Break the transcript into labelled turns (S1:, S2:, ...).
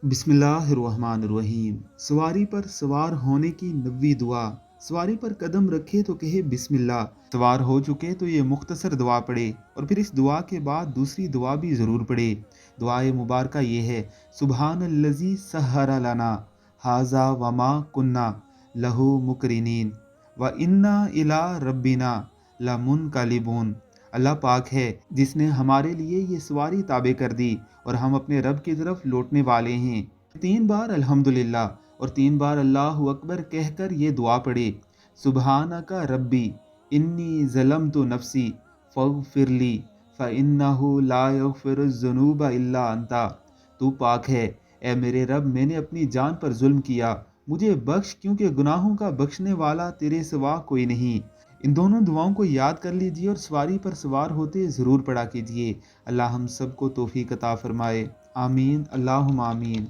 S1: बिस्मिल्लाहिर्रहमानिर्रहीम। सवारी पर सवार होने की नबी दुआ। सवारी पर कदम रखे तो कहे बिस्मिल्लाह। सवार हो चुके तो ये मुख्तसर दुआ पढ़े और फिर इस दुआ के बाद दूसरी दुआ भी ज़रूर पढ़े। दुआए मुबारका ये है, सुबहानल्लज़ी सहरा लना हाजा वमा कुन्ना लहू मुकरिनीन व इन्ना इला रब्बिना लमुनकलिबून। अल्लाह पाक है जिसने हमारे लिए ये सवारी ताबे कर दी और हम अपने रब की तरफ लौटने वाले हैं। 3 बार अल्हम्दुलिल्लाह और 3 बार अल्लाहु अकबर कहकर ये दुआ पढ़े। सुबहानका रब्बी इन्नी ज़लमतु नफ्सी फ़ग़फ़िरली फ़इन्नहु ला यग़फ़िरुज़्ज़ुनूब इल्ला अंता। तू पाक है, ए मेरे रब, मैंने अपनी जान पर जुल्म किया, मुझे बख्श, क्योंकि गुनाहों का बख्शने वाला तेरे सिवा कोई नहीं। इन दोनों दुआओं को याद कर लीजिए और सवारी पर सवार होते ज़रूर पढ़ा कीजिए। अल्लाह हम सबको तौफीक अता फरमाए। आमीन अल्लाहुम्मा आमीन।